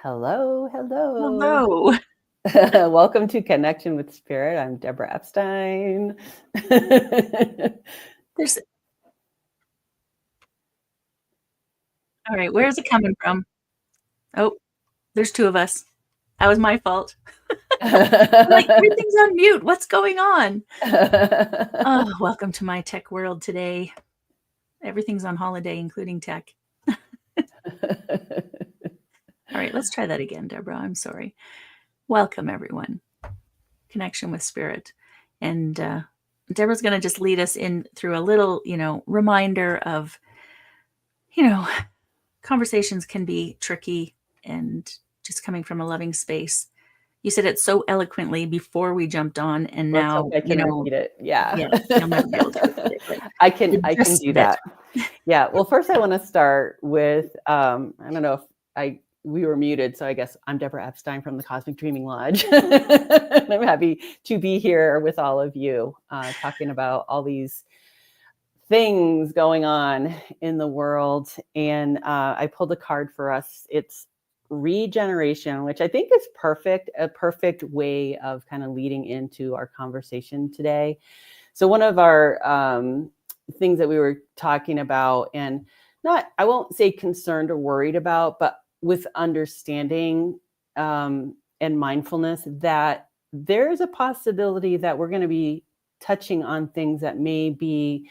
Hello, hello. Hello. Welcome to Connection with Spirit. I'm Deborah Epstein. There's all right, where is it coming from? Oh, there's two of us. That was my fault. I'm like, everything's on mute. What's going on? Oh, welcome to my tech world today. Everything's on holiday, including tech. All right, let's try that again, Deborah. I'm sorry. Welcome, everyone. Connection with Spirit. And Deborah's going to just lead us in through a little, reminder of, conversations can be tricky and just coming from a loving space. You said it so eloquently before we jumped on, and Let's now hope I can repeat it. Yeah. you'll never be able to repeat it. But I can the do gist of it. that. Yeah. Well, first I want to start with I don't know if we were muted, so I guess I'm Deborah Epstein from the Cosmic Dreaming Lodge. And I'm happy to be here with all of you, talking about all these things going on in the world. And I pulled a card for us. It's regeneration, which I think is a perfect way of kind of leading into our conversation today. So one of our things that we were talking about, and I won't say concerned or worried about, but with understanding and mindfulness, that there's a possibility that we're going to be touching on things that may be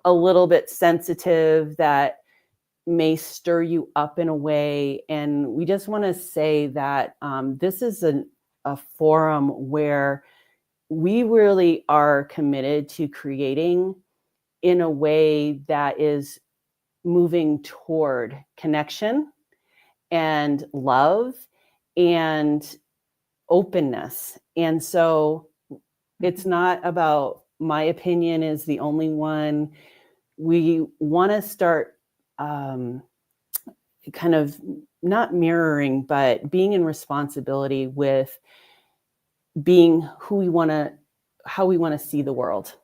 a little bit sensitive, that may stir you up in a way. And we just want to say that this is a forum where we really are committed to creating in a way that is moving toward connection and love and openness. And so it's not about my opinion is the only one. We want to start kind of not mirroring, but being in responsibility with being how we want to see the world.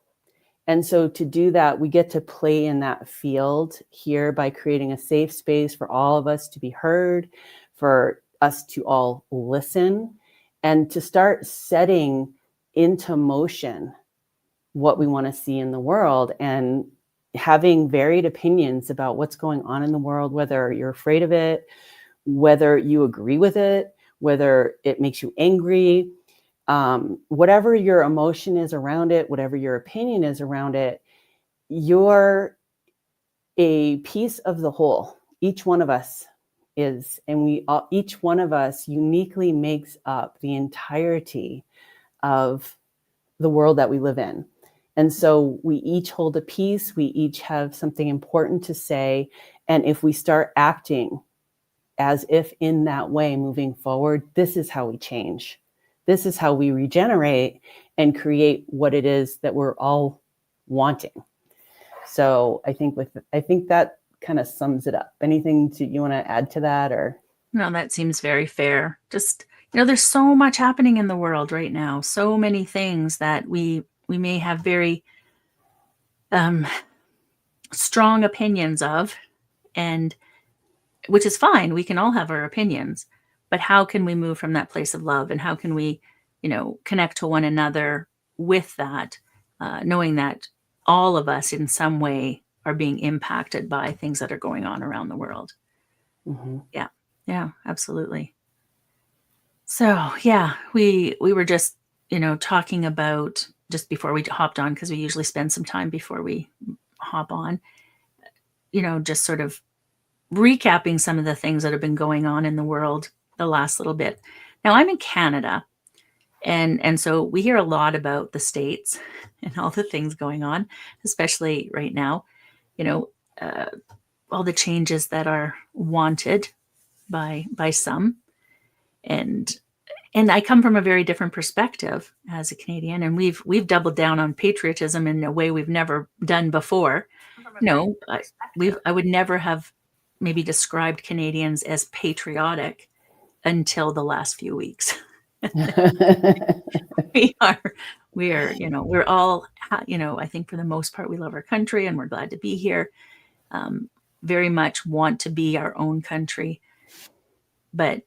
And so to do that, we get to play in that field here by creating a safe space for all of us to be heard, for us to all listen, and to start setting into motion what we want to see in the world, and having varied opinions about what's going on in the world, whether you're afraid of it, whether you agree with it, whether it makes you angry, whatever your emotion is around it, whatever your opinion is around it, you're a piece of the whole. Each one of us is, and each one of us uniquely makes up the entirety of the world that we live in. And so we each hold a piece, we each have something important to say. And if we start acting as if in that way moving forward, this is how we change. This is how we regenerate and create what it is that we're all wanting. So I think that kind of sums it up. Anything you want to add to that? Or no, that seems very fair. Just there's so much happening in the world right now. So many things that we may have very strong opinions of, and which is fine. We can all have our opinions, but how can we move from that place of love, and how can we, connect to one another with that, knowing that all of us in some way are being impacted by things that are going on around the world. mm-hmm. Yeah, absolutely. So yeah, we were just, talking about just before we hopped on, because we usually spend some time before we hop on, just sort of recapping some of the things that have been going on in the world the last little bit. Now I'm in Canada, and so we hear a lot about the States and all the things going on, especially right now, all the changes that are wanted by some. And I come from a very different perspective as a Canadian, and we've doubled down on patriotism in a way we've never done before. I would never have maybe described Canadians as patriotic until the last few weeks. we are, we're all, I think for the most part, we love our country and we're glad to be here. Very much want to be our own country. but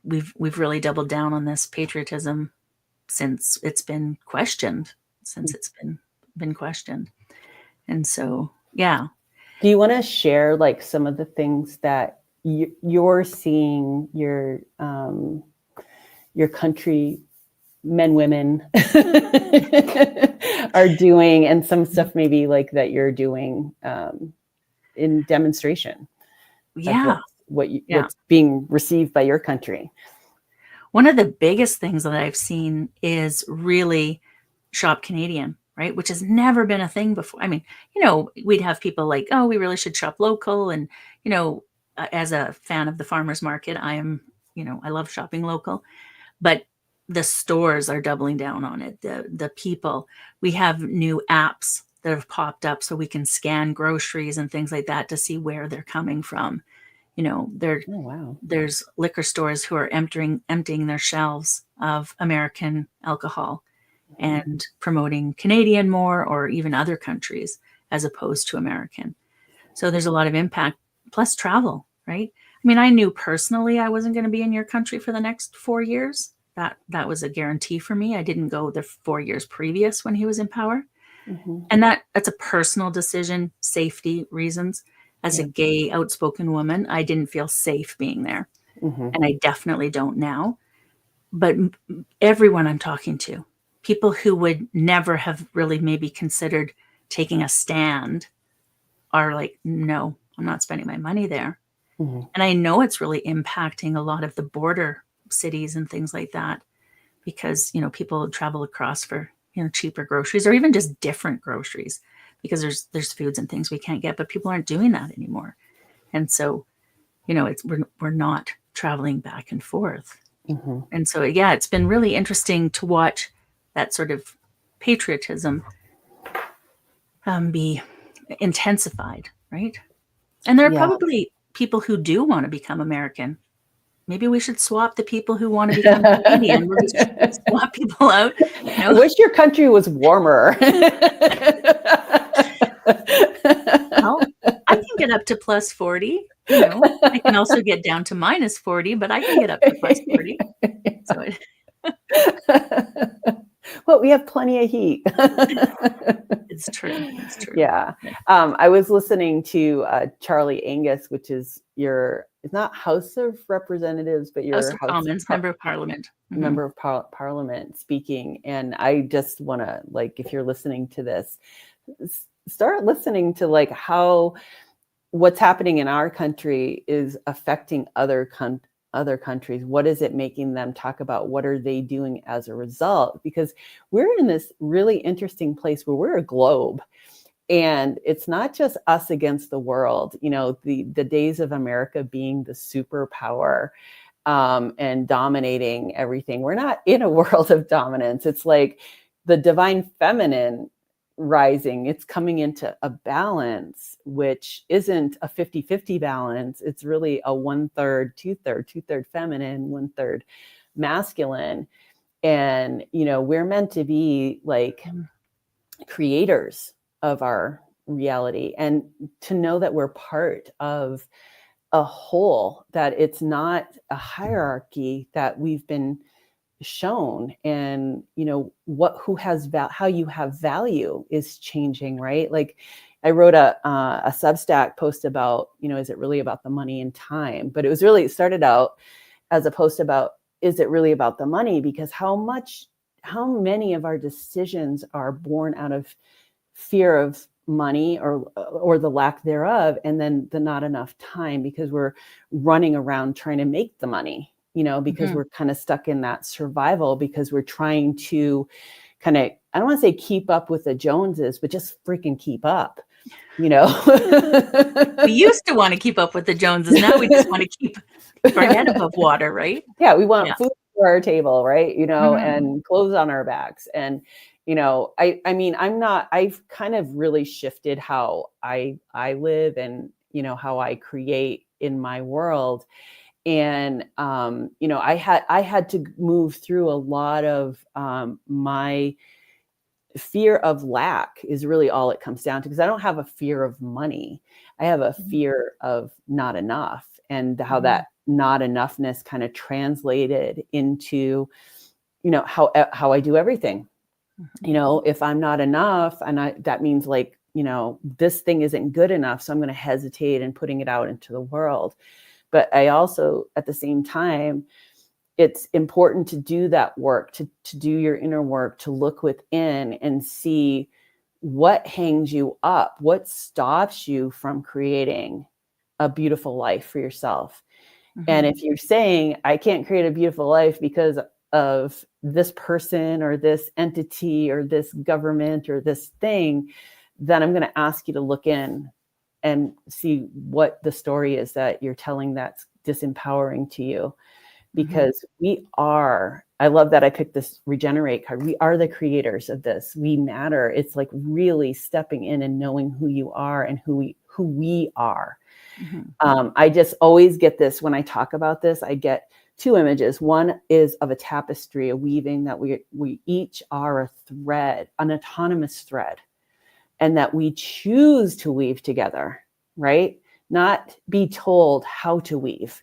we've really doubled down on this patriotism since it's been questioned, been questioned. And so, yeah. Do you want to share like some of the things that you're seeing your country men, women are doing, and some stuff maybe like that you're doing in demonstration Yeah. of what's being received by your country? One of the biggest things that I've seen is really shop Canadian, right? Which has never been a thing before. I mean, we'd have people like, oh, we really should shop local. And, as a fan of the farmer's market, I love shopping local, but the stores are doubling down on it. The people, we have new apps that have popped up so we can scan groceries and things like that to see where they're coming from. Oh, wow. There's liquor stores who are emptying their shelves of American alcohol and promoting Canadian more, or even other countries as opposed to American. So there's a lot of impact, plus travel, right? I mean, I knew personally I wasn't going to be in your country for the next 4 years. That was a guarantee for me. I didn't go the 4 years previous when he was in power. And that's a personal decision, safety reasons. As a gay, outspoken woman, I didn't feel safe being there. And I definitely don't now. But everyone I'm talking to, people who would never have really maybe considered taking a stand, are like, no, I'm not spending my money there. And I know it's really impacting a lot of the border cities and things like that, because, people travel across for, cheaper groceries, or even just different groceries, because there's foods and things we can't get, but people aren't doing that anymore. And so, we're not traveling back and forth. And so, yeah, it's been really interesting to watch that sort of patriotism be intensified, right? And there are probably people who do want to become American. Maybe we should swap the people who want to become Canadian. We'll just swap people out. I wish your country was warmer. Well, I can get up to plus 40. I can also get down to minus 40, but I can get up to plus 40. So well, we have plenty of heat. It's true. It's true. Yeah. I was listening to Charlie Angus, which is it's not House of Representatives, but your House of Commons, Member of Parliament. Member of Parliament speaking. And I just want to, like, if you're listening to this, start listening to like how what's happening in our country is affecting other countries. What is it making them talk about? What are they doing as a result? Because we're in this really interesting place where we're a globe, and it's not just us against the world. The days of America being the superpower and dominating everything. We're not in a world of dominance. It's like the divine feminine rising. It's coming into a balance, which isn't a 50-50 balance. It's really a 1/3, 2/3 feminine, 1/3 masculine. And, we're meant to be like creators of our reality, and to know that we're part of a whole, that it's not a hierarchy that we've been shown. And how you have value is changing, right? Like I wrote a Substack post about, is it really about the money and time? But it started out as a post about, is it really about the money? Because how many of our decisions are born out of fear of money or the lack thereof, and then the not enough time, because we're running around trying to make the money, because we're kind of stuck in that survival, because we're trying to kind of, I don't want to say keep up with the Joneses, but just freaking keep up, We used to want to keep up with the Joneses. Now we just want to keep our head above water, right? Yeah, we want food for our table, right? And clothes on our backs. And, I've kind of really shifted how I live and, how I create in my world. And, I had to move through a lot of my fear of lack is really all it comes down to, because I don't have a fear of money. I have a fear of not enough. and how that not enoughness kind of translated into, how I do everything. If I'm not enough, and that means like, this thing isn't good enough, so I'm going to hesitate in putting it out into the world. But I also, at the same time, it's important to do that work, to do your inner work, to look within and see what hangs you up, what stops you from creating a beautiful life for yourself. And if you're saying, I can't create a beautiful life because of this person or this entity or this government or this thing, then I'm going to ask you to look in and see what the story is that you're telling that's disempowering to you. Because I love that I picked this regenerate card. We are the creators of this. We matter. It's like really stepping in and knowing who you are and who we are. I just always get this when I talk about this. I get two images. One is of a tapestry, a weaving that we each are a thread, an autonomous thread, and that we choose to weave together, right? Not be told how to weave,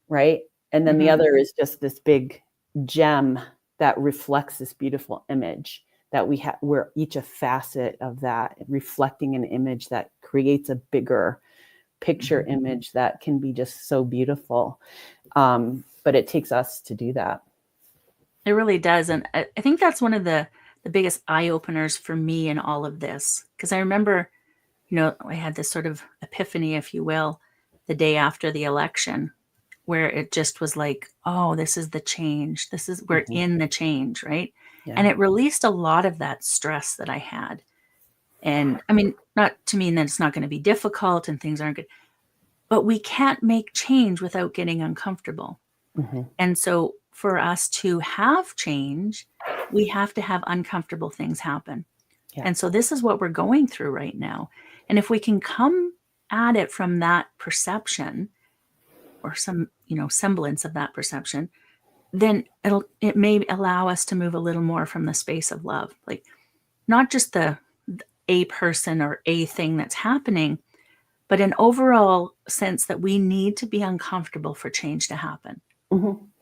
right? And then the other is just this big gem that reflects this beautiful image that we're each a facet of that, reflecting an image that creates a bigger picture image that can be just so beautiful. But it takes us to do that. It really does. And I think that's one of the biggest eye openers for me in all of this. Because I remember, I had this sort of epiphany, if you will, the day after the election, where it just was like, oh, this is the change. We're in the change, right? Yeah. And it released a lot of that stress that I had. And I mean, not to mean that it's not going to be difficult and things aren't good, but we can't make change without getting uncomfortable. And so for us to have change, we have to have uncomfortable things happen. Yeah. And so this is what we're going through right now. And if we can come at it from that perception or some, semblance of that perception, then it may allow us to move a little more from the space of love, like not just a person or a thing that's happening, but an overall sense that we need to be uncomfortable for change to happen.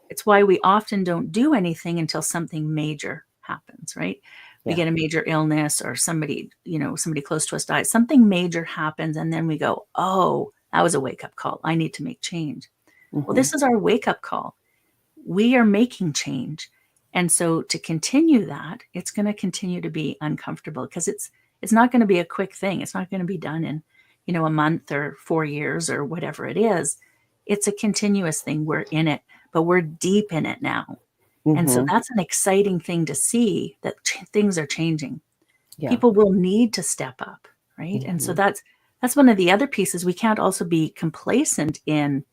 It's why we often don't do anything until something major happens, right? We get a major illness or somebody close to us dies, something major happens. And then we go, oh, that was a wake-up call. I need to make change. Well, this is our wake-up call. We are making change. And so to continue that, it's going to continue to be uncomfortable because it's not going to be a quick thing. It's not going to be done in, a month or 4 years or whatever it is. It's a continuous thing. We're in it, but we're deep in it now. And so that's an exciting thing to see that things are changing. Yeah. People will need to step up, right? And so that's one of the other pieces. We can't also be complacent in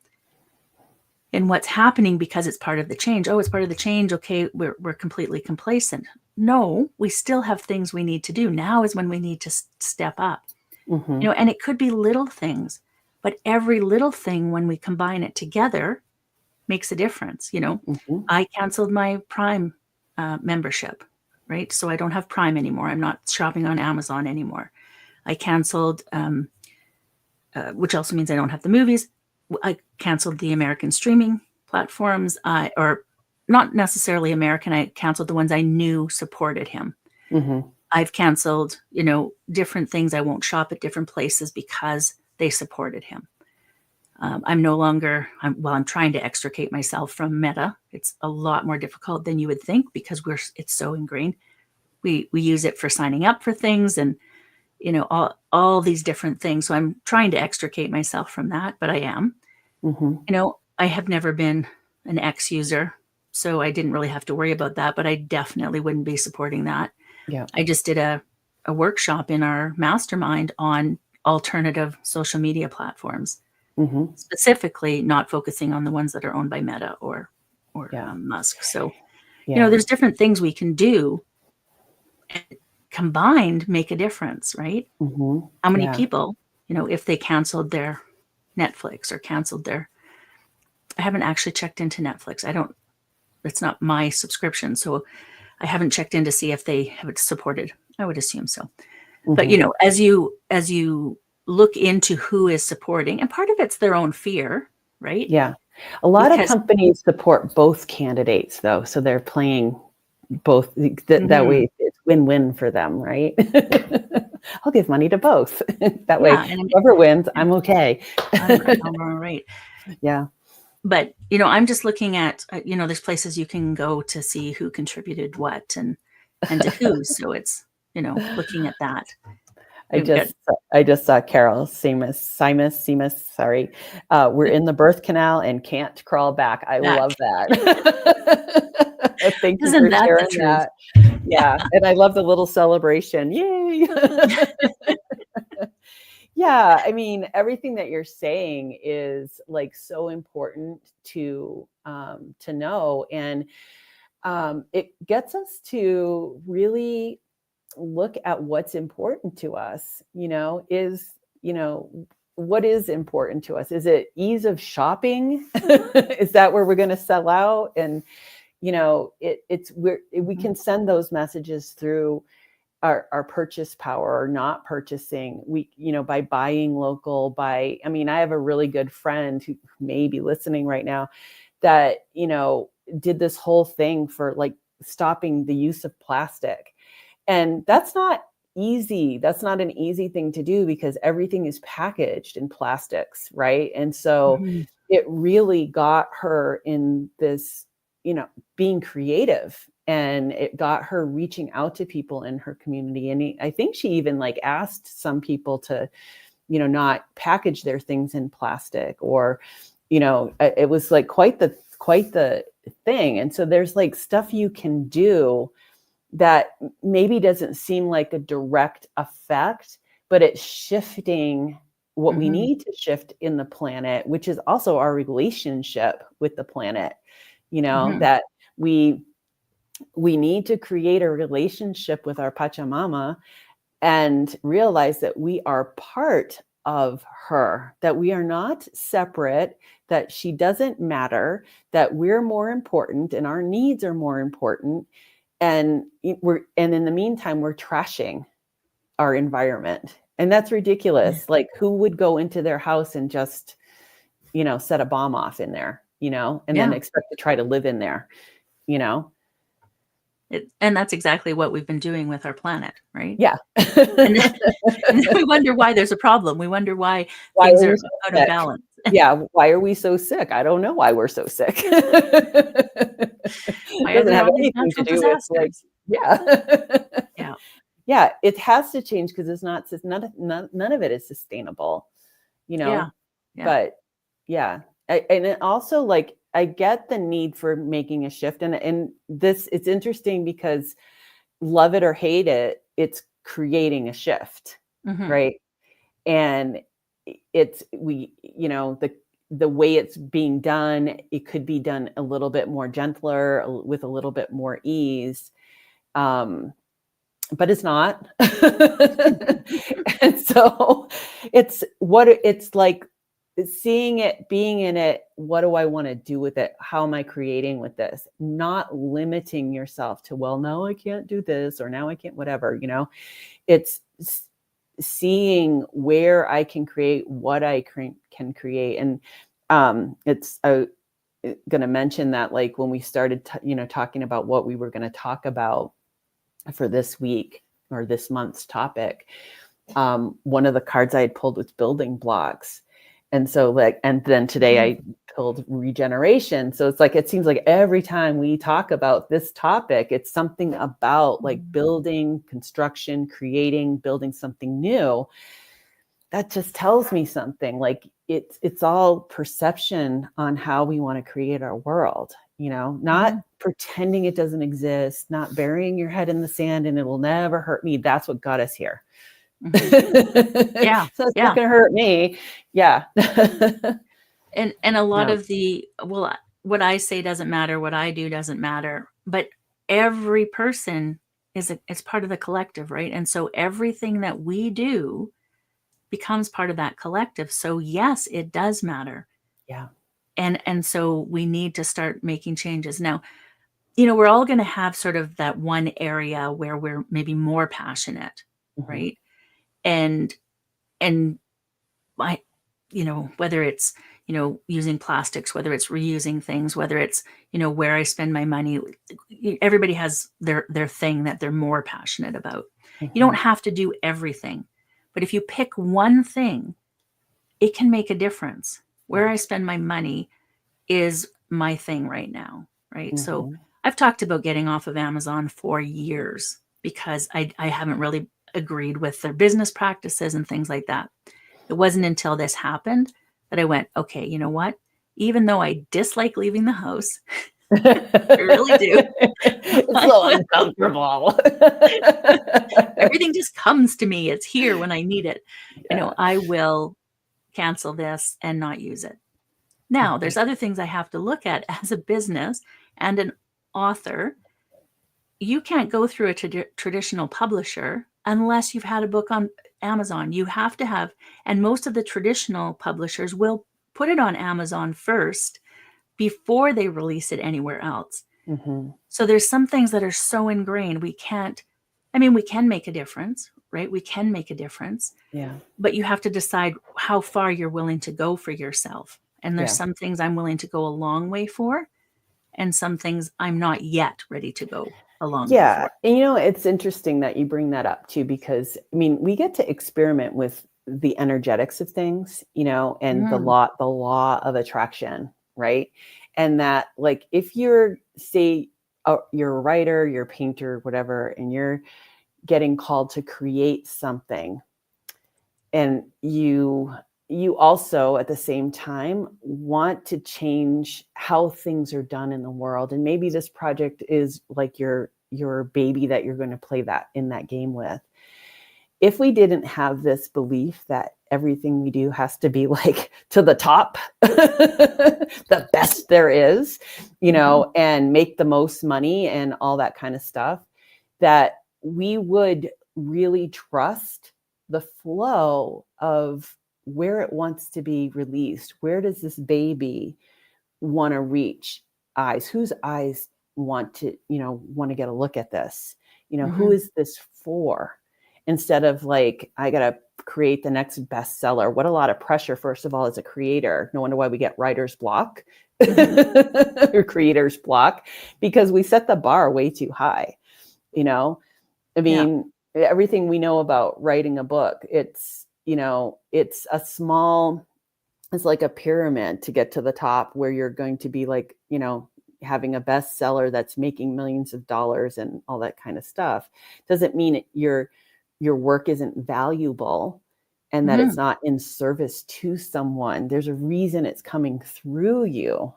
what's happening because it's part of the change. Oh, it's part of the change. Okay, we're completely complacent. No, we still have things we need to do. Now is when we need to step up. And it could be little things, but every little thing, when we combine it together, makes a difference. I canceled my Prime membership, right? So I don't have Prime anymore. I'm not shopping on Amazon anymore. I canceled, which also means I don't have the movies. I canceled the American streaming platforms, or not necessarily American. I canceled the ones I knew supported him. I've canceled, different things. I won't shop at different places because they supported him. I'm no longer, I'm trying to extricate myself from Meta. It's a lot more difficult than you would think because it's so ingrained. We use it for signing up for things and, all these different things. So I'm trying to extricate myself from that, but I am. I have never been an X user, so I didn't really have to worry about that, but I definitely wouldn't be supporting that. Yeah. I just did a workshop in our mastermind on alternative social media platforms. Specifically not focusing on the ones that are owned by Meta or Musk. So, there's different things we can do and combined make a difference, right? How many people, if they canceled their Netflix or canceled I haven't actually checked into Netflix. It's not my subscription. So I haven't checked in to see if they have it supported. I would assume so. But, as you look into who is supporting, and part of it's their own fear, right? Yeah. A lot of Because companies support both candidates though. So they're playing both that Mhm. way it's win-win for them, right? I'll give money to both. That way, Yeah, and I mean, whoever wins, I'm okay. I'm all right. Yeah. But I'm just looking at there's places you can go to see who contributed what and to who. So it's looking at that. I We've got just I just saw Carol Seamus, sorry. We're in the birth canal and can't crawl back. I back. love that. Thank you Isn't for that the sharing truth? that. Yeah, and I love the little celebration. Yay. Yeah, I mean, everything that you're saying is like so important to know, and it gets us to really look at what's important to us. What is important to us? Is it ease of shopping? Is that where we're going to sell out? And we can send those messages through our purchase power or not purchasing, by buying local. I mean, I have a really good friend who may be listening right now that did this whole thing for like stopping the use of plastic, and that's not easy. That's not an easy thing to do because everything is packaged in plastics, right? And so Mhm. it really got her in this, being creative, and it got her reaching out to people in her community. And I think she even like asked some people to, not package their things in plastic, or, it was like quite the thing. And so there's like stuff you can do that maybe doesn't seem like a direct effect, but it's shifting what we Mhm. need to shift in the planet, which is also our relationship with the planet. Mhm. That we need to create a relationship with our Pachamama and realize that we are part of her, that we are not separate, that she doesn't matter, that we're more important and our needs are more important. And in the meantime, we're trashing our environment. And that's Yeah. ridiculous. Like, who would go into their house and just, set a bomb off in there, and then Yeah. expect to try to live in there, you know? And that's exactly what we've been doing with our planet, right? Yeah. And and then we wonder why there's a problem. We wonder why Why things are are we so out of sick? balance. Yeah, why are we so sick? I don't know why we're so sick. It Why are doesn't there have all these anything to natural do with like, disasters? yeah. Yeah. Yeah, it has to change because it's not none of it is sustainable, you Yeah. know? Yeah. But yeah, and it also like I get the need for making a shift, and this it's interesting because love it or hate it, it's creating a shift, Mhm. right? And it's the way it's being done, it could be done a little bit more gentler, with a little bit more ease. Um, but it's not. And so it's like seeing it, being in it. What do I want to do with it? How am I creating with this? Not limiting yourself to, well, no, I can't do this, or now I can't, whatever, it's seeing where I can create, what I can create. And it's going to mention that, like, when we started, talking about what we were going to talk about for this week or this month's topic, one of the cards I had pulled was building blocks. And so like, and then today Mhm. I pulled regeneration. So it's like, it seems like every time we talk about this topic, it's something about like Mhm. building, construction, creating, building something new. That just tells me something. Like, it's all perception on how we want to create our world, not Mhm. pretending it doesn't exist, not burying your head in the sand and it will never hurt me. That's what got us here. Mhm. Yeah. So it's not Yeah. going to hurt me. Yeah. And a lot No. of what I say doesn't matter, what I do doesn't matter, but every person is part of the collective, right? And so everything that we do becomes part of that collective. So yes, it does matter. Yeah. And so we need to start making changes. Now, we're all going to have sort of that one area where we're maybe more passionate, Mhm. right? And and I, whether it's using plastics, whether it's reusing things, whether it's, where I spend my money. Everybody has their thing that they're more passionate about. You don't have to do everything, but if you pick one thing, it can make a difference. Where I spend my money is my thing right now, right? So I've talked about getting off of Amazon for years because I haven't really agreed with their business practices and things like that. It wasn't until this happened that I went, okay, you know what? Even though I dislike leaving the house, I really do. It's so uncomfortable. Everything just comes to me. It's here when I need it. Yeah. I will cancel this and not use it. Now, there's other things I have to look at as a business and an author. You can't go through a traditional publisher unless you've had a book on Amazon. You have to have, and most of the traditional publishers will put it on Amazon first before they release it anywhere else. So there's some things that are so ingrained, we can make a difference, right? We can make a difference. Yeah. But you have to decide how far you're willing to go for yourself. And there's some things I'm willing to go a long way for, and some things I'm not yet ready to go a long way for. And it's interesting that you bring that up too, because we get to experiment with the energetics of things, and the law of attraction, right? And that, like, if you're, say, you're a writer, you're a painter, whatever, and you're getting called to create something, and you also at the same time want to change how things are done in the world, and maybe this project is like your baby that you're going to play that in that game with. If we didn't have this belief that everything we do has to be like to the top, the best there is, and make the most money and all that kind of stuff, that we would really trust the flow of where it wants to be released. Where does this baby want to reach eyes? Whose eyes want to get a look at this? Who is this for? Instead of like, I got to create the next bestseller. What a lot of pressure, first of all, as a creator. No wonder why we get writer's block or creator's block, because we set the bar way too high. Everything we know about writing a book, it's like a pyramid to get to the top, where you're going to be like, having a bestseller that's making millions of dollars and all that kind of stuff. Doesn't mean your work isn't valuable and that it's not in service to someone. There's a reason it's coming through you.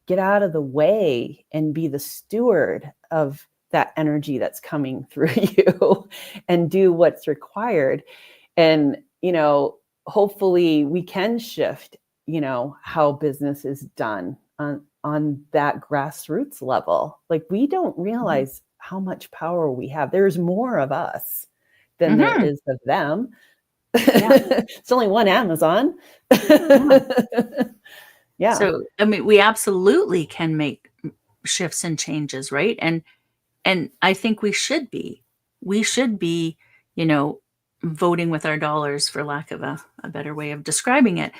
Get out of the way and be the steward of that energy that's coming through you and do what's required. And, hopefully we can shift, how business is done on that grassroots level. Like, we don't realize how much power we have. There's more of us than there is of them. It's only one Amazon. So, we absolutely can make shifts and changes, right? And I think we should be, voting with our dollars, for lack of a better way of describing it.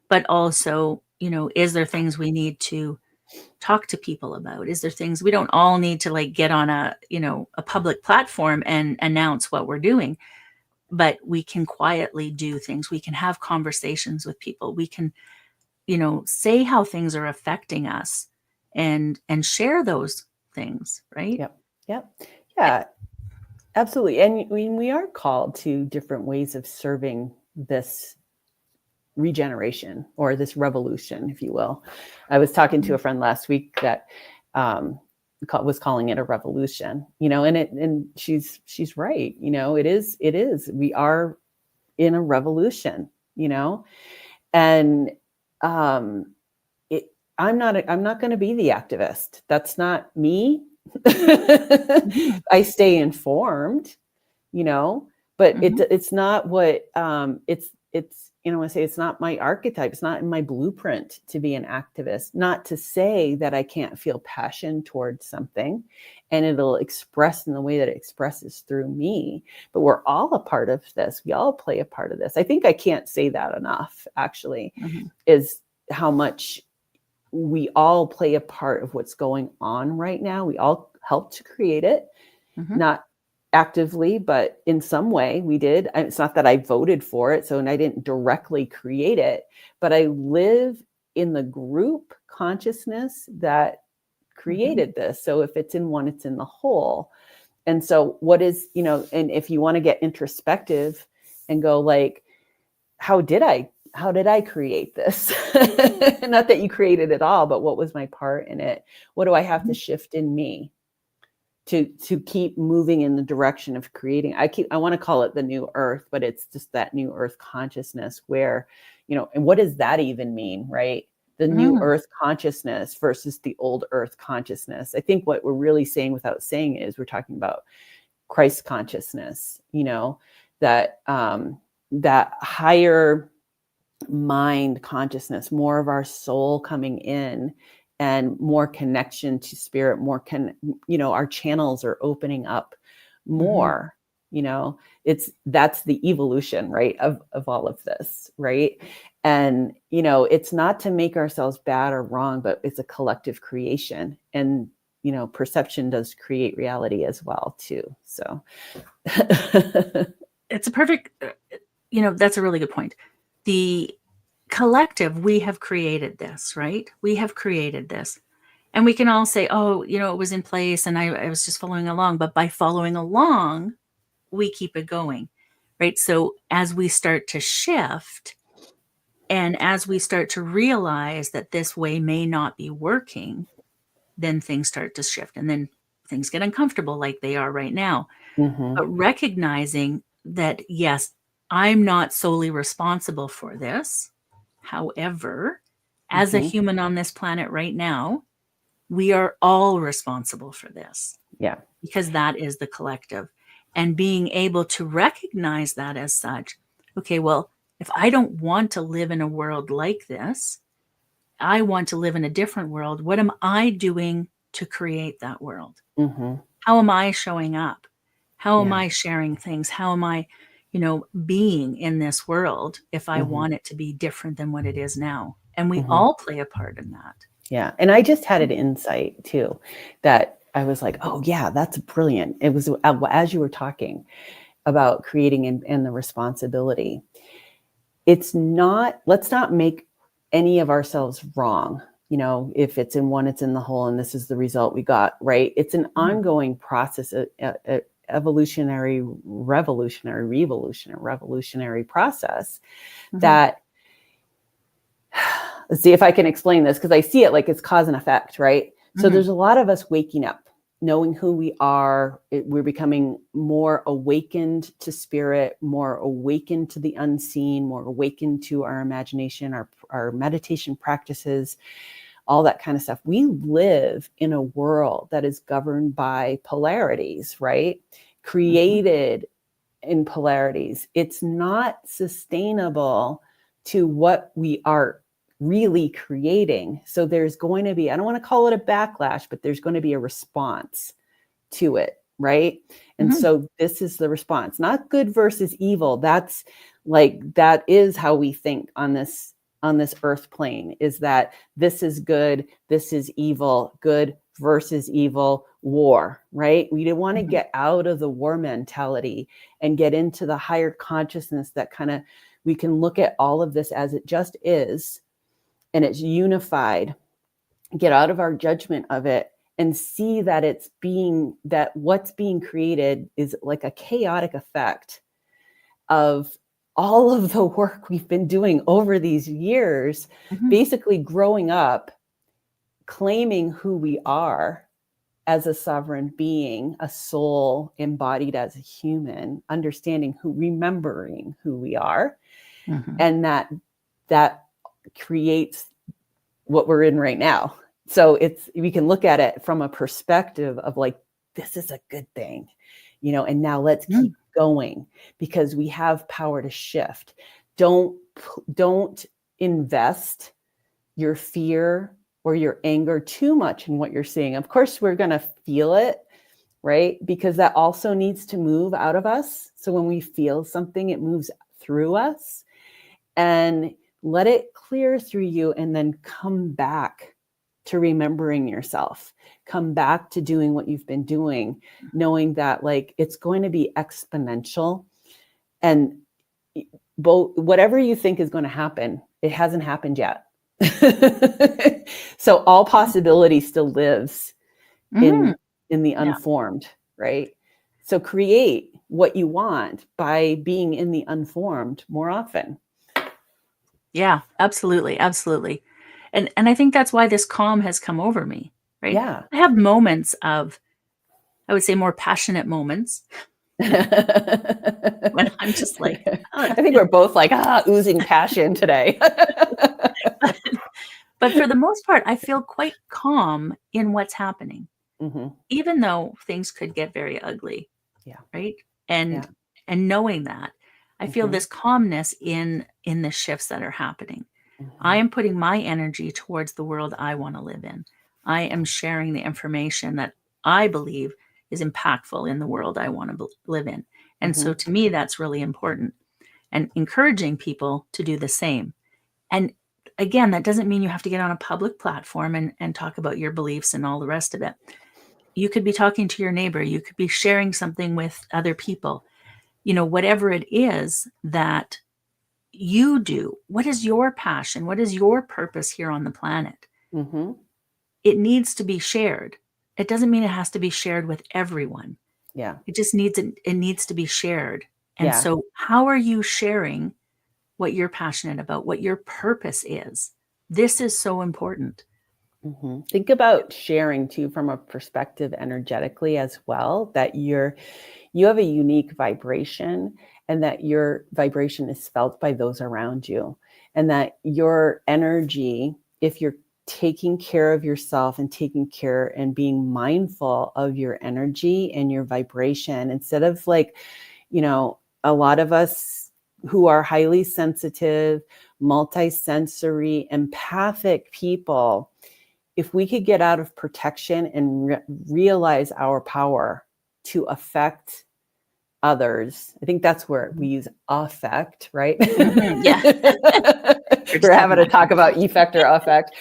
But also, is there things we need to talk to people about? Is there things we don't all need to like get on a public platform and announce what we're doing, but we can quietly do things. We can have conversations with people. We can, say how things are affecting us and share those things, right? Yep. Yeah, absolutely. And we are called to different ways of serving this regeneration, or this revolution, if you will. I was talking to a friend last week that was calling it a revolution, and she's right. It is. We are in a revolution, and I'm not going to be the activist. That's not me. I stay informed, but it's not what it's I say it's not my archetype. It's not in my blueprint to be an activist. Not to say that I can't feel passion towards something and it'll express in the way that it expresses through me. But we're all a part of this. We all play a part of this. I think I can't say that enough, actually, is how much we all play a part of what's going on right now. We all helped to create it, not actively, but in some way we did. It's not that I voted for it, and I didn't directly create it, but I live in the group consciousness that created this. So if it's in one, it's in the whole. And so what is, and if you want to get introspective and go like, how did I create this? Not that you created it all, but what was my part in it? What do I have to shift in me to keep moving in the direction of creating? I want to call it the new earth, but it's just that new earth consciousness where, and what does that even mean, right? The new earth consciousness versus the old earth consciousness. I think what we're really saying without saying is we're talking about Christ consciousness, that that higher mind consciousness, more of our soul coming in and more connection to spirit, more our channels are opening up more, that's the evolution, right, of all of this, right? And it's not to make ourselves bad or wrong, but it's a collective creation, and perception does create reality as well too. So it's a perfect, that's a really good point. The collective, we have created this, right? We have created this. And we can all say, oh, it was in place and I was just following along. But by following along, we keep it going, right? So as we start to shift and as we start to realize that this way may not be working, then things start to shift and then things get uncomfortable like they are right now. But recognizing that, yes, I'm not solely responsible for this. However, as a human on this planet right now, we are all responsible for this. Yeah. Because that is the collective. And being able to recognize that as such, okay, well, if I don't want to live in a world like this, I want to live in a different world. What am I doing to create that world? How am I showing up? How am I sharing things? How am I, being in this world if I want it to be different than what it is now? And we all play a part in that. Yeah. And I just had an insight too, that I was like, oh yeah, that's brilliant. It was as you were talking about creating and the responsibility. Let's not make any of ourselves wrong. If it's in one, it's in the whole, and this is the result we got, right? It's an ongoing process, evolutionary, revolutionary process that, let's see if I can explain this, because I see it like it's cause and effect, right? So there's a lot of us waking up, knowing who we are. We're becoming more awakened to spirit, more awakened to the unseen, more awakened to our imagination, our meditation practices, all that kind of stuff. We live in a world that is governed by polarities, right? Created in polarities. It's not sustainable to what we are really creating. So there's going to be, I don't want to call it a backlash, but there's going to be a response to it, right? And so this is the response, not good versus evil. That is how we think on this earth plane, is that this is good, this is evil, good versus evil, war, right? We don't want to get out of the war mentality and get into the higher consciousness that we can look at all of this as it just is, and it's unified, get out of our judgment of it and see that what's being created is like a chaotic effect of all of the work we've been doing over these years, basically growing up, claiming who we are as a sovereign being, a soul embodied as a human, remembering who we are. And that creates what we're in right now. So we can look at it from a perspective of like, this is a good thing, and now let's keep going, because we have power to shift. Don't invest your fear or your anger too much in what you're seeing. Of course, we're going to feel it, right? Because that also needs to move out of us. So when we feel something, it moves through us. And let it clear through you, and then come back to remembering yourself, come back to doing what you've been doing, knowing that like it's going to be exponential. And both, whatever you think is going to happen, it hasn't happened yet. So all possibility still lives in the unformed, right? So create what you want by being in the unformed more often. Yeah, absolutely. Absolutely. And I think that's why this calm has come over me, right? Yeah. I have moments of, I would say, more passionate moments when I'm just like, I think we're both like, oozing passion today. But for the most part, I feel quite calm in what's happening, even though things could get very ugly. Yeah. Right. And knowing that, I feel this calmness in the shifts that are happening. I am putting my energy towards the world I want to live in. I am sharing the information that I believe is impactful in the world I want to live in. And so to me, that's really important, and encouraging people to do the same. And again, that doesn't mean you have to get on a public platform and talk about your beliefs and all the rest of it. You could be talking to your neighbor. You could be sharing something with other people. Whatever it is that you do, what is your passion? What is your purpose here on the planet? It needs to be shared. It doesn't mean it has to be shared with everyone. Yeah. It just needs to be shared. And so how are you sharing what you're passionate about, what your purpose is? This is so important. Think about sharing too from a perspective energetically as well, that you have a unique vibration, and that your vibration is felt by those around you, and that your energy, if you're taking care of yourself and taking care and being mindful of your energy and your vibration, instead of like, a lot of us who are highly sensitive, multisensory, empathic people, if we could get out of protection and realize our power to affect others, I think that's where we use affect, right? Yeah. We're having to talk about effect or affect,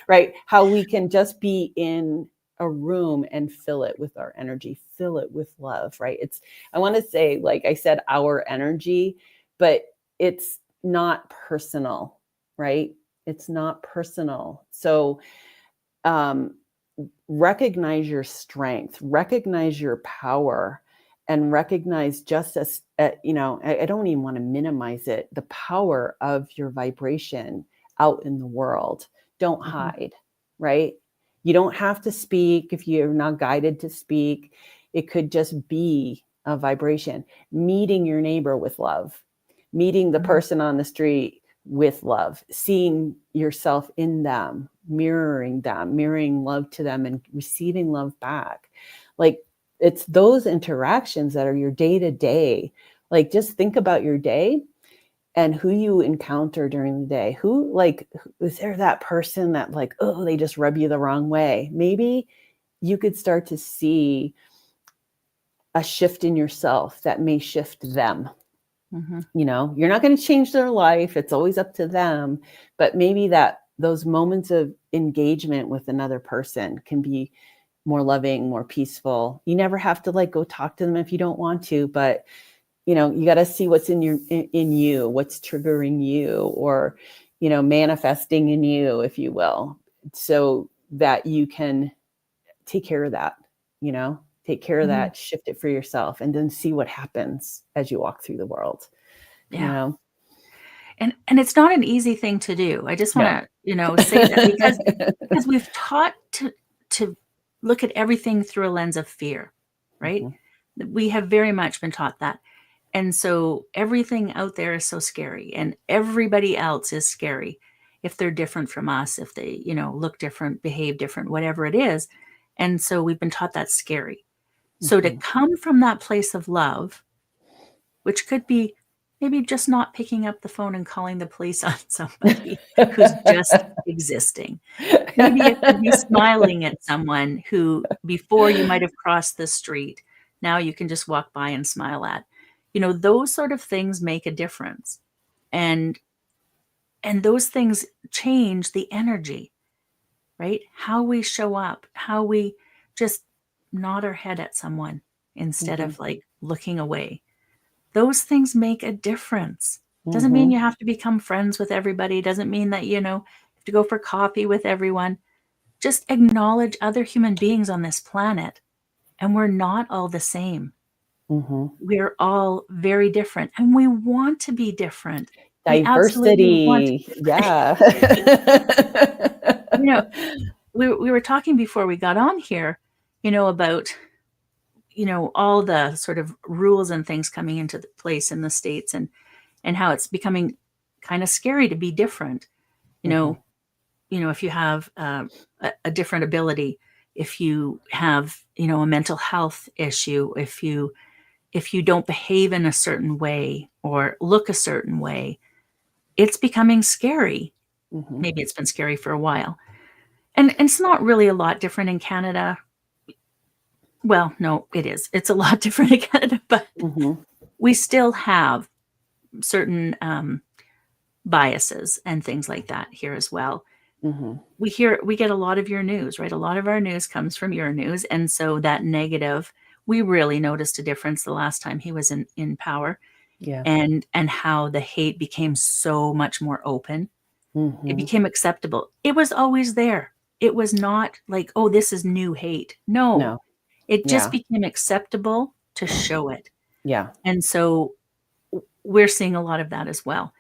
right? How we can just be in a room and fill it with our energy, fill it with love, right? I want to say, like I said, our energy, but it's not personal, right? It's not personal. So recognize your strength, recognize your power, and recognize just as, I don't even want to minimize it, the power of your vibration out in the world. Don't hide, right? You don't have to speak if you're not guided to speak. It could just be a vibration. Meeting your neighbor with love, meeting the person on the street with love, seeing yourself in them, mirroring love to them, and receiving love back. Like, it's those interactions that are your day to day. Like, just think about your day and who you encounter during the day. Is there that person that like, oh, they just rub you the wrong way? Maybe you could start to see a shift in yourself that may shift them. You're not going to change their life. It's always up to them. But maybe those moments of engagement with another person can be more loving, more peaceful. You never have to like go talk to them if you don't want to, but you got to see what's in you, what's triggering you, or, manifesting in you, if you will, so that you can take care of that, take care of that, shift it for yourself, and then see what happens as you walk through the world. Yeah. And it's not an easy thing to do. I just want to, say that because we've taught to look at everything through a lens of fear, right? We have very much been taught that. And so everything out there is so scary, and everybody else is scary if they're different from us, if they, look different, behave different, whatever it is. And so we've been taught that's scary. So to come from that place of love, which could be maybe just not picking up the phone and calling the police on somebody who's just existing. Maybe it could be smiling at someone who before you might have crossed the street, now you can just walk by and smile at. Those sort of things make a difference. And And those things change the energy, right? How we show up, how we just nod our head at someone instead Mhm. of like looking away. Those things make a difference. Doesn't mean Mhm. you have to become friends with everybody. Doesn't mean that, you know, you have to go for coffee with everyone. Just acknowledge other human beings on this planet. And we're not all the same. Mhm. We're all very different. And we want to be different. We absolutely want to Diversity. be Yeah. you know, we were talking before we got on here, you know, about, you know, all the sort of rules and things coming into place in the States, and how it's becoming kind of scary to be different. You Mhm. know, if you have a different ability, if you have, you know, a mental health issue, if you don't behave in a certain way or look a certain way, it's becoming scary. Mhm. Maybe it's been scary for a while. And it's not really a lot different in Canada. Well, no, it is. It's a lot different in Canada, but Mhm. we still have certain biases and things like that here as well. Mhm. We get a lot of your news, right? A lot of our news comes from your news. And so that negative, we really noticed a difference the last time he was in power, Yeah. and how the hate became so much more open. It Mhm. became acceptable. It was always there. It was not like, oh, this is new hate. No, No. it just Yeah. became acceptable to show it. Yeah. And so we're seeing a lot of that as well.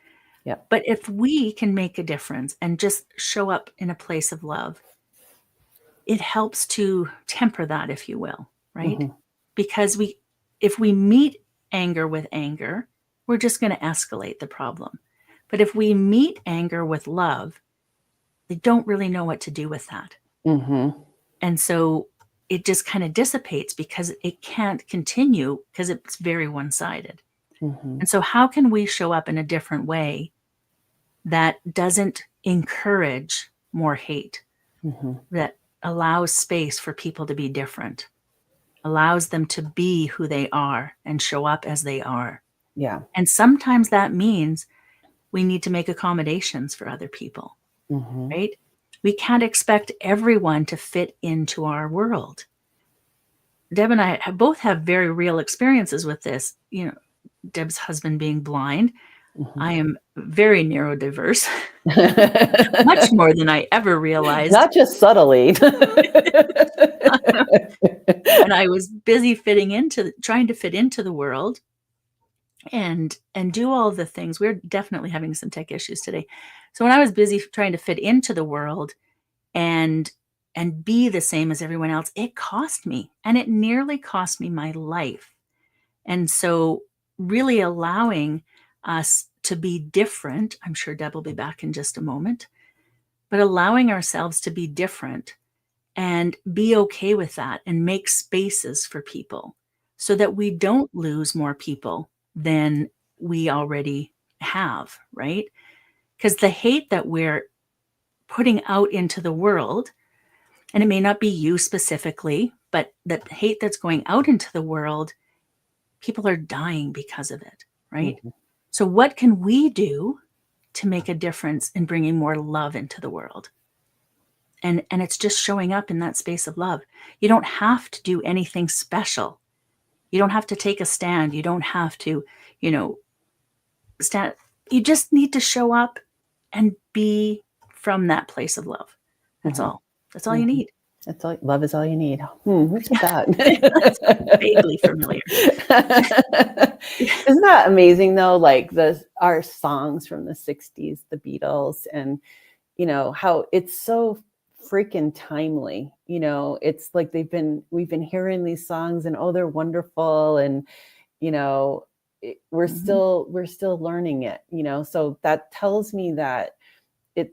Yep. But if we can make a difference and just show up in a place of love, it helps to temper that, if you will, right? Mhm. Because if we meet anger with anger, we're just going to escalate the problem. But if we meet anger with love, they don't really know what to do with that. Mhm. And so it just kind of dissipates because it can't continue because it's very one sided. Mhm. And so, how can we show up in a different way that doesn't encourage more hate, Mhm. that allows space for people to be different, allows them to be who they are and show up as they are? Yeah. And sometimes that means we need to make accommodations for other people, Mhm. right? We can't expect everyone to fit into our world. Deb and I both have very real experiences with this. You know, Deb's husband being blind. Mhm. I am very neurodiverse, much more than I ever realized. Not just subtly. And I was busy trying to fit into the world and do all the things. We're definitely having some tech issues today. So when I was busy trying to fit into the world and be the same as everyone else, it cost me, and it nearly cost me my life. And so really allowing us to be different, I'm sure Deb will be back in just a moment, but allowing ourselves to be different and be okay with that and make spaces for people so that we don't lose more people than we already have, right? Because the hate that we're putting out into the world, and it may not be you specifically, but the hate that's going out into the world, people are dying because of it, right? Mhm. So, what can we do to make a difference in bringing more love into the world? And it's just showing up in that space of love. You don't have to do anything special. You don't have to take a stand. You don't have to, you know, stand. You just need to show up and be from that place of love. That's Mhm. all. That's all you Mhm. need. That's all. Love is all you need. Who said that? That's vaguely familiar. Isn't that amazing though? Like our songs from the 60s, the Beatles, and how it's so freaking timely. It's like we've been hearing these songs and they're wonderful, and you know Mhm. we're still learning it, so that tells me that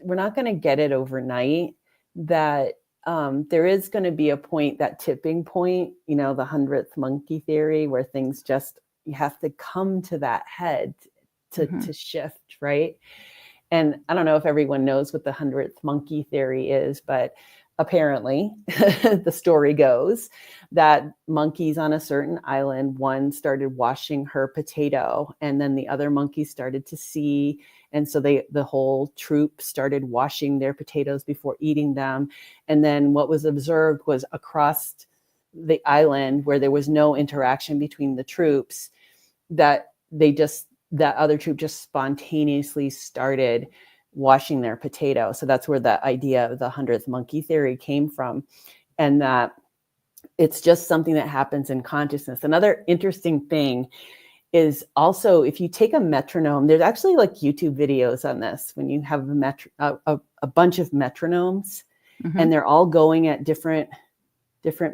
we're not going to get it overnight, that there is going to be a point, that tipping point, the 100th monkey theory, where things just, you have to come to that head to Mhm. shift, right? And I don't know if everyone knows what the 100th monkey theory is, but apparently the story goes that monkeys on a certain island, one started washing her potato, and then the other monkeys started to see. And so the whole troop started washing their potatoes before eating them. And then what was observed was across the island, where there was no interaction between the troops, that that other troop just spontaneously started washing their potato. So that's where the idea of the 100th monkey theory came from. And that it's just something that happens in consciousness. Another interesting thing is also, if you take a metronome, there's actually like YouTube videos on this, when you have a bunch of metronomes, and they're all going at different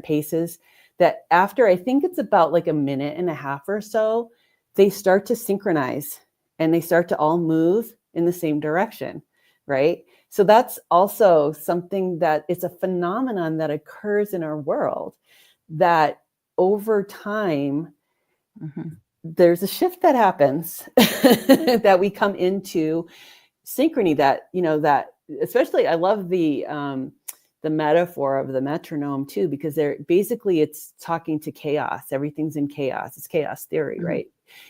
paces, that after, I think it's about like a minute and a half or so, they start to synchronize and they start to all move in the same direction, right? So that's also something that it's a phenomenon that occurs in our world, that over time, there's a shift that happens, that we come into synchrony, that, that, especially, I love the metaphor of the metronome too, because it's talking to chaos. Everything's in chaos. It's chaos theory, right?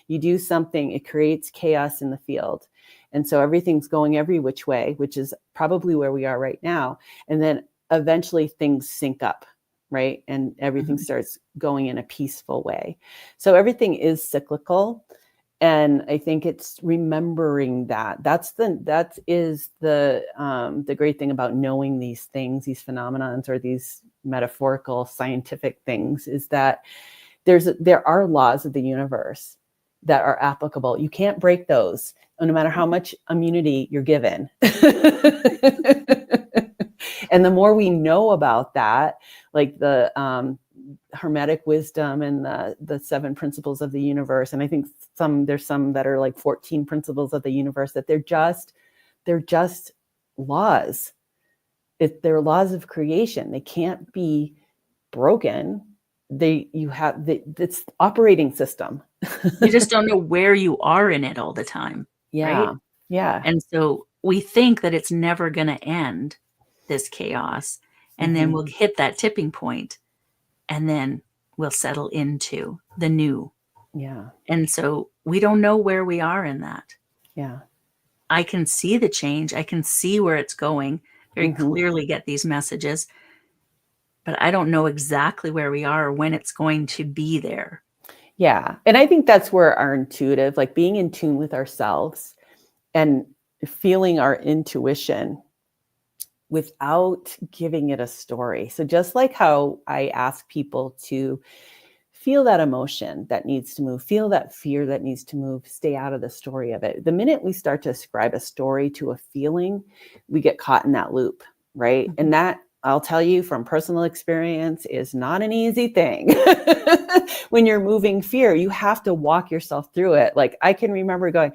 You do something, it creates chaos in the field. And so everything's going every which way, which is probably where we are right now. And then eventually things sync up, right? And everything starts going in a peaceful way. So everything is cyclical. And I think it's remembering that. That is the great thing about knowing these things, these phenomenons, or these metaphorical scientific things, is that there are laws of the universe that are applicable. You can't break those, no matter how much immunity you're given. And the more we know about that, like the Hermetic wisdom and the 7 principles of the universe, and I think there's some that are like 14 principles of the universe, that they're just laws. They're laws of creation. They can't be broken. It's operating system. You just don't know where you are in it all the time. Yeah. Right? Yeah. And so we think that it's never going to end, this chaos. And then we'll hit that tipping point, and then we'll settle into the new. Yeah. And so we don't know where we are in that. Yeah. I can see the change. I can see where it's going, very clearly get these messages, but I don't know exactly where we are or when it's going to be there. Yeah. And I think that's where our intuitive, like being in tune with ourselves and feeling our intuition without giving it a story. So just like how I ask people to feel that emotion that needs to move, feel that fear that needs to move, stay out of the story of it. The minute we start to ascribe a story to a feeling, we get caught in that loop, right? And that, I'll tell you from personal experience, is not an easy thing. When you're moving fear, you have to walk yourself through it. Like I can remember going,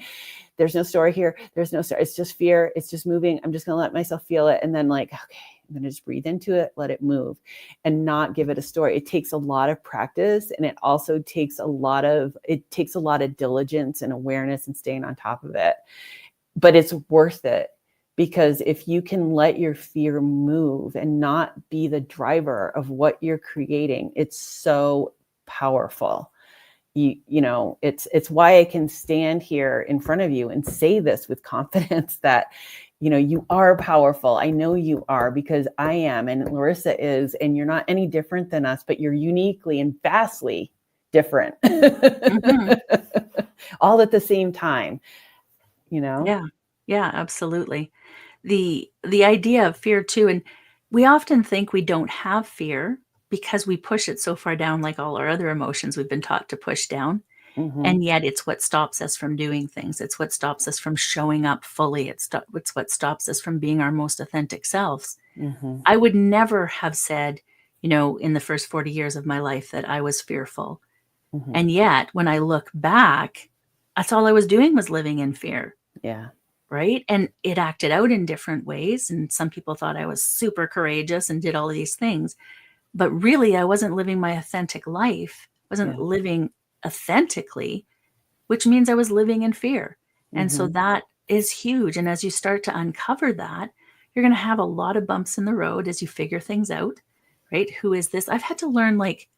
there's no story here. There's no story. It's just fear. It's just moving. I'm just going to let myself feel it. And then like, okay, I'm going to just breathe into it, let it move, and not give it a story. It takes a lot of practice, and it also takes a lot of diligence and awareness and staying on top of it. But it's worth it, because if you can let your fear move and not be the driver of what you're creating, it's so powerful. It's why I can stand here in front of you and say this with confidence, that you are powerful. I know you are, because I am, and Larissa is, and you're not any different than us, but you're uniquely and vastly different. All at the same time, Yeah, absolutely. The idea of fear too, and we often think we don't have fear because we push it so far down, like all our other emotions we've been taught to push down. And yet it's what stops us from doing things. It's what stops us from showing up fully. It's what stops us from being our most authentic selves. I would never have said, in the first 40 years of my life, that I was fearful. And yet when I look back, that's all I was doing, was living in fear. Yeah. Right. And it acted out in different ways. And some people thought I was super courageous and did all of these things. But really, I wasn't living my authentic life. I wasn't living authentically, which means I was living in fear. And so that is huge. And as you start to uncover that, you're going to have a lot of bumps in the road as you figure things out, right? Who is this? I've had to learn, like,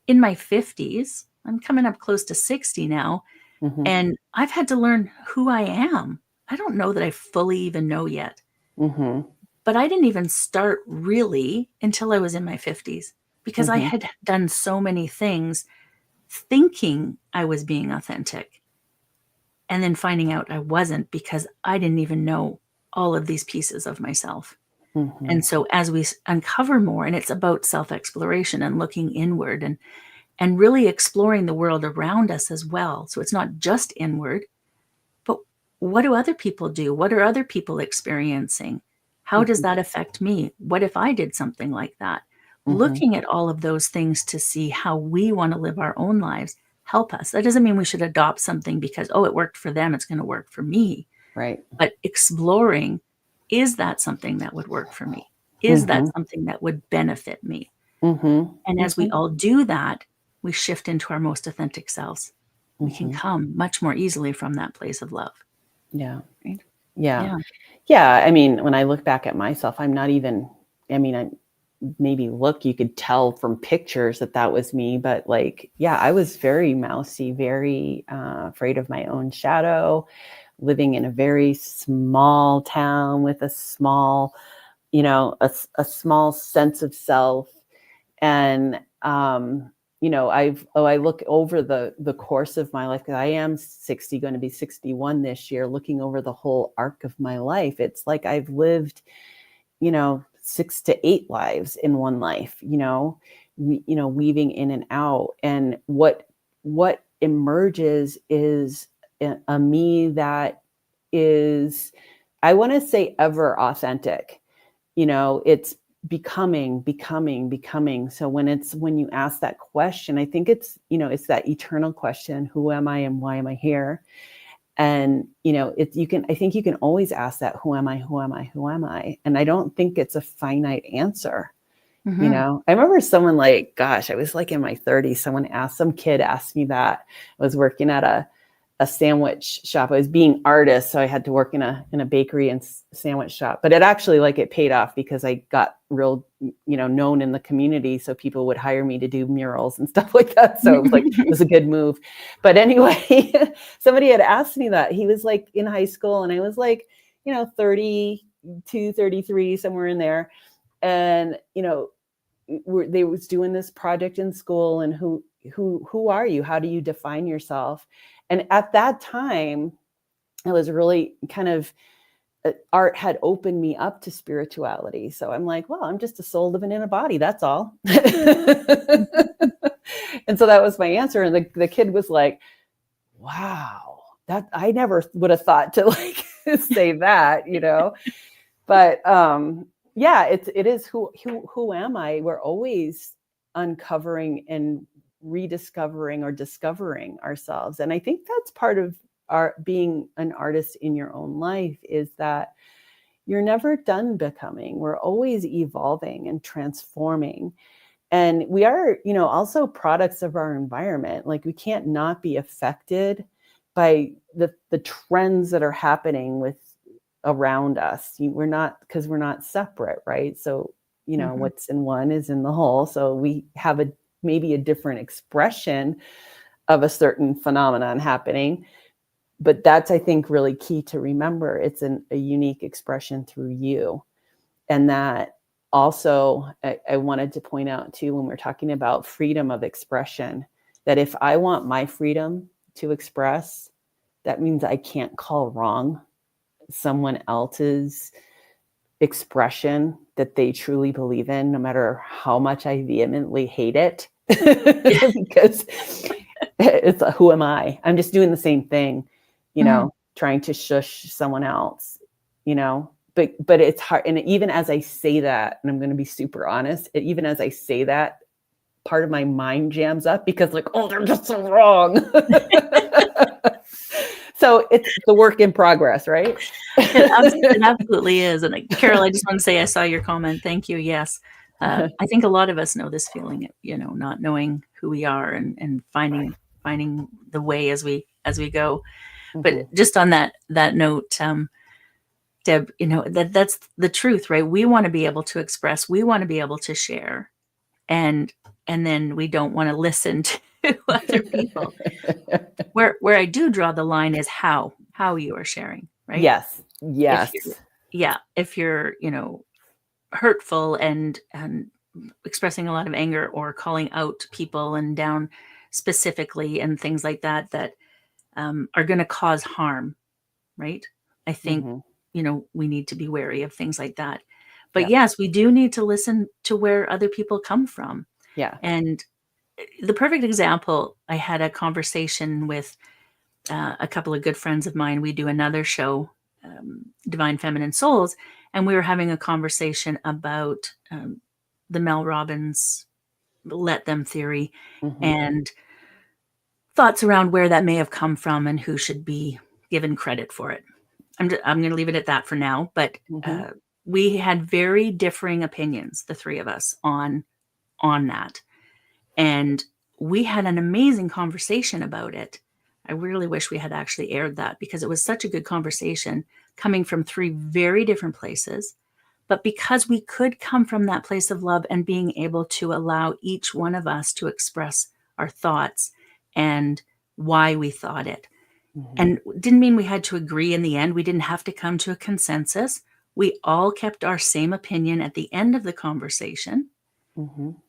in my 50s, I'm coming up close to 60 now, Mm-hmm. and I've had to learn who I am. I don't know that I fully even know yet, Mm-hmm. but I didn't even start really until I was in my 50s because I Mm-hmm. had done so many things thinking I was being authentic and then finding out I wasn't because I didn't even know all of these pieces of myself. Mm-hmm. And so as we uncover more, and it's about self-exploration and looking inward and really exploring the world around us as well. So it's not just inward, but what do other people do? What are other people experiencing? How does Mm-hmm. that affect me? What if I did something like that? Mm-hmm. Looking at all of those things to see how we want to live our own lives help us. That doesn't mean we should adopt something because, oh, it worked for them, it's going to work for me. Right. But exploring, is that something that would work for me? Is that Mm-hmm. something that would benefit me? Mm-hmm. And as we Mm-hmm. all do that, we shift into our most authentic selves. We can Mm-hmm. come much more easily from that place of love. Yeah. Right? Yeah. Yeah. Yeah. I mean, when I look back at myself, I'm not even, I mean, I maybe look, you could tell from pictures that that was me, but like, yeah, I was very mousy, very afraid of my own shadow, living in a very small town with a small, a small sense of self. And, I look over the course of my life, because I am 60, going to be 61 this year, looking over the whole arc of my life. It's like I've lived, 6 to 8 lives in one life, weaving in and out. And what emerges is a me that is, I want to say, ever authentic. It's becoming. So when you ask that question, I think it's that eternal question: who am I and why am I here? And I think you can always ask that: who am I? And I don't think it's a finite answer. Mm-hmm. I remember someone, like, gosh, I was like in my 30s, some kid asked me that. I was working at a sandwich shop. I was being artist, so I had to work in a bakery and sandwich shop. But it actually, like, it paid off because I got real, known in the community, so people would hire me to do murals and stuff like that. So it was a good move. But anyway, somebody had asked me that. He was like in high school, and I was like, 32, 33, somewhere in there. And they was doing this project in school, and who are you? How do you define yourself? And at that time, it was really kind of, art had opened me up to spirituality. So I'm like, well, I'm just a soul living in a body. That's all. And so that was my answer. And the kid was like, wow, that I never would have thought to, like, say that, but yeah, it is who am I? We're always uncovering and rediscovering or discovering ourselves. And I think that's part of our being an artist in your own life, is that you're never done becoming. We're always evolving and transforming. And we are, also products of our environment. Like, we can't not be affected by the trends that are happening with around us. We're not, because we're not separate, right? So, Mm-hmm. what's in one is in the whole. So we have maybe a different expression of a certain phenomenon happening. But that's, I think, really key to remember. It's a unique expression through you. And that also, I wanted to point out too, when we're talking about freedom of expression, that if I want my freedom to express, that means I can't call wrong someone else's expression that they truly believe in, no matter how much I vehemently hate it. Because it's who am I? I'm just doing the same thing, Mm-hmm. trying to shush someone else, but it's hard. And even as I say that, and I'm going to be super honest, even as I say that, part of my mind jams up, because, like, oh, they're just so wrong. So it's the work in progress, right? It absolutely is. And Carol, I just want to say I saw your comment. Thank you. Yes. I think a lot of us know this feeling, not knowing who we are and finding the way as we go. But just on that note, Deb, that's the truth, right? We want to be able to express, we want to be able to share, and then we don't want to listen to other people. Where I do draw the line is how you are sharing, right? Yes. Yes. If you're hurtful and expressing a lot of anger or calling out people and down specifically and things like that are going to cause harm, right? I think we need to be wary of things like that. But yes, we do need to listen to where other people come from. Yeah. And the perfect example, I had a conversation with a couple of good friends of mine. We do another show, Divine Feminine Souls, and we were having a conversation about the Mel Robbins let them theory and thoughts around where that may have come from and who should be given credit for it. I'm going to leave it at that for now, but we had very differing opinions, the three of us, on that. And we had an amazing conversation about it. I really wish we had actually aired that because it was such a good conversation coming from three very different places. But because we could come from that place of love and being able to allow each one of us to express our thoughts and why we thought it. And didn't mean we had to agree in the end. We didn't have to come to a consensus. We all kept our same opinion at the end of the conversation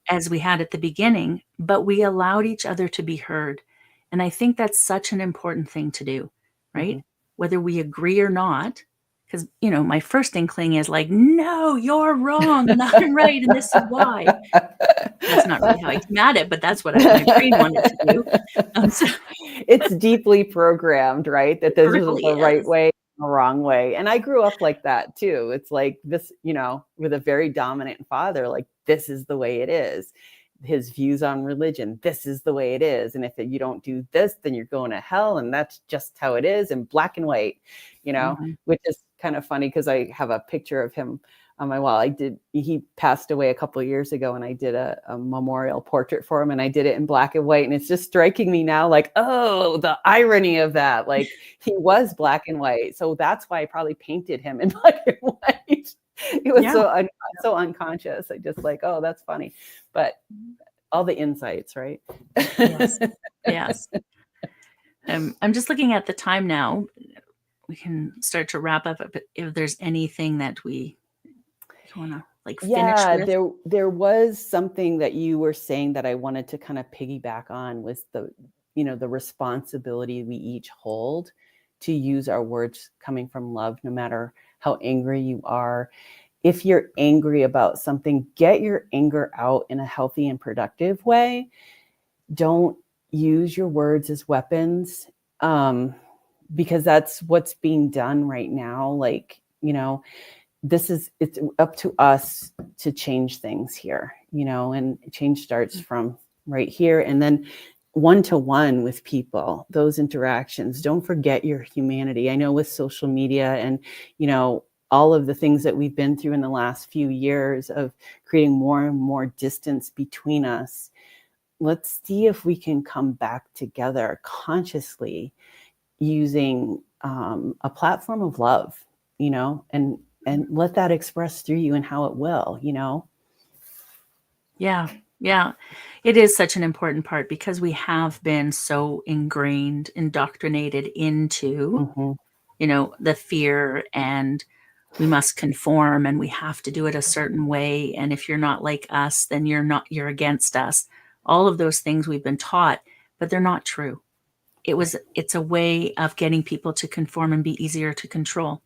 as we had at the beginning, but we allowed each other to be heard. And I think that's such an important thing to do, right? Whether we agree or not, because, my first inkling is like, no, you're wrong and I'm right. And this is why. That's not really how I came at it, but that's what my brain wanted to do. So it's deeply programmed, right? That this isn't really the right way, the wrong way. And I grew up like that too. It's like this, with a very dominant father, like this is the way it is. His views on religion, this is the way it is. And if you don't do this, then you're going to hell. And that's just how it is in black and white, which is kind of funny because I have a picture of him on my wall. He passed away a couple of years ago and I did a memorial portrait for him and I did it in black and white. And it's just striking me now, like, oh, the irony of that. Like he was black and white. So that's why I probably painted him in black and white. It was so unconscious. I just like, oh, that's funny. But all the insights, right? Yes. I'm just looking at the time now. We can start to wrap up if there's anything that we want to finish with. There was something that you were saying that I wanted to kind of piggyback on was the responsibility we each hold to use our words coming from love, no matter how angry you are. If you're angry about something, get your anger out in a healthy and productive way. Don't use your words as weapons, because that's what's being done right now. It's up to us to change things here, and change starts from right here. And then one-to-one with people, those interactions, don't forget your humanity. I know with social media and, all of the things that we've been through in the last few years of creating more and more distance between us, let's see if we can come back together consciously using a platform of love, and let that express through you and how it will, Yeah. It is such an important part because we have been so ingrained, indoctrinated into, the fear and we must conform and we have to do it a certain way. And if you're not like us, then you're against us. All of those things we've been taught, but they're not true. It's a way of getting people to conform and be easier to control,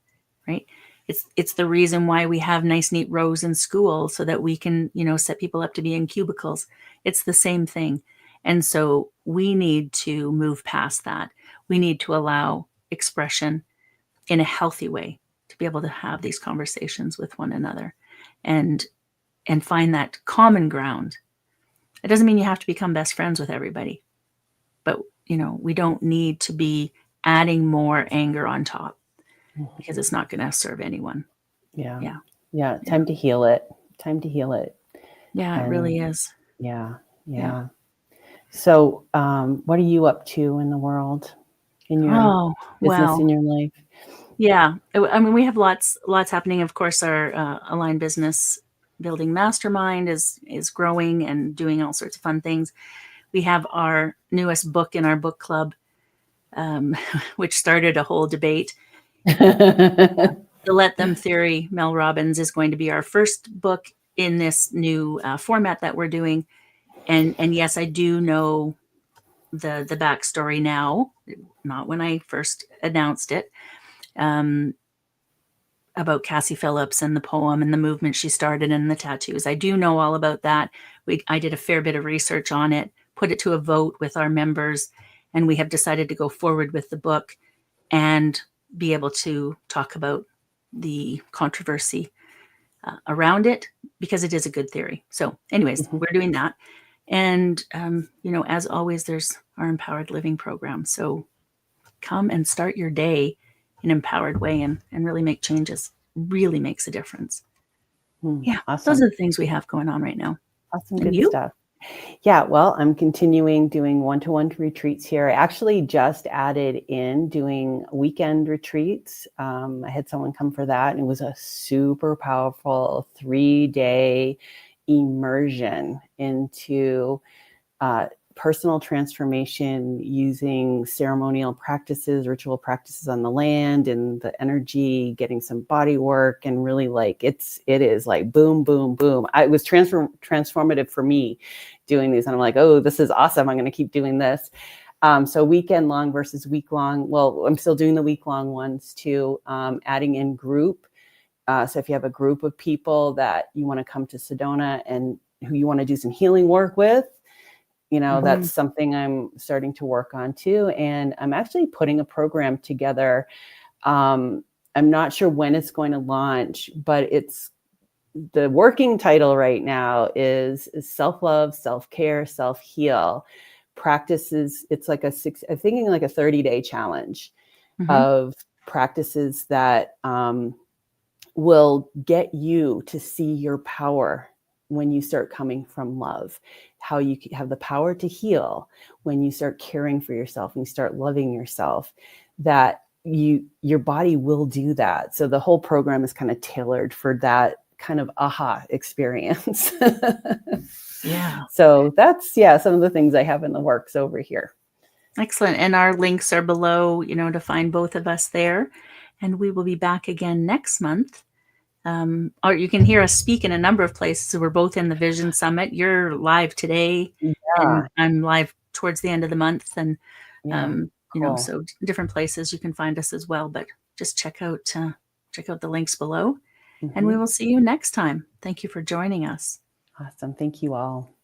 right? It's the reason why we have nice, neat rows in school so that we can, set people up to be in cubicles. It's the same thing. And so we need to move past that. We need to allow expression in a healthy way to be able to have these conversations with one another and find that common ground. It doesn't mean you have to become best friends with everybody, but we don't need to be adding more anger on top because it's not going to serve anyone. Yeah. Time to heal it. Yeah, it really is. Yeah. So, what are you up to in the world? in your Oh, business, well, in your life? yeah. I mean, we have lots happening. Of course, our Align Business Building Mastermind is growing and doing all sorts of fun things. We have our newest book in our book club, which started a whole debate. The Let Them Theory, Mel Robbins, is going to be our first book in this new format that we're doing. And yes, I do know the backstory now, not when I first announced it, about Cassie Phillips and the poem and the movement she started and the tattoos. I do know all about that. I did a fair bit of research on it, put it to a vote with our members, and we have decided to go forward with the book and be able to talk about the controversy around it, because it is a good theory. So anyways, Mhm. we're doing that. And, as always, there's our Empowered Living program. So come and start your day in an empowered way and really make changes. Really makes a difference. Yeah, those Awesome. are the things we have going on right now. Awesome. And Good you? stuff. Yeah, well, I'm continuing doing one-to-one retreats here. I actually just added in doing weekend retreats. I had someone come for that, and it was a super powerful 3-day immersion into personal transformation using ceremonial practices, ritual practices on the land and the energy, getting some body work, and really like it is like boom, boom, boom. It was transformative for me doing these, and I'm like, oh, this is awesome. I'm going to keep doing this. So weekend long versus week long. Well, I'm still doing the week long ones too. Adding in group. So if you have a group of people that you want to come to Sedona and who you want to do some healing work with, that's something I'm starting to work on too. And I'm actually putting a program together. I'm not sure when it's going to launch, but the working title right now is Self-Love, Self-Care, Self-Heal Practices. It's like I'm thinking like a 30-day challenge of practices that will get you to see your power when you start coming from love, how you have the power to heal when you start caring for yourself and you start loving yourself, that your body will do that. So the whole program is kind of tailored for that kind of aha experience. Yeah. So that's, some of the things I have in the works over here. Excellent. And our links are below, to find both of us there. And we will be back again next month. Or you can hear us speak in a number of places. We're both in the Vision Summit. You're live today, Yeah. and I'm live towards the end of the month. And, Yeah. Cool. so different places you can find us as well. But just check out the links below. And we will see you next time. Thank you for joining us. Awesome. Thank you all.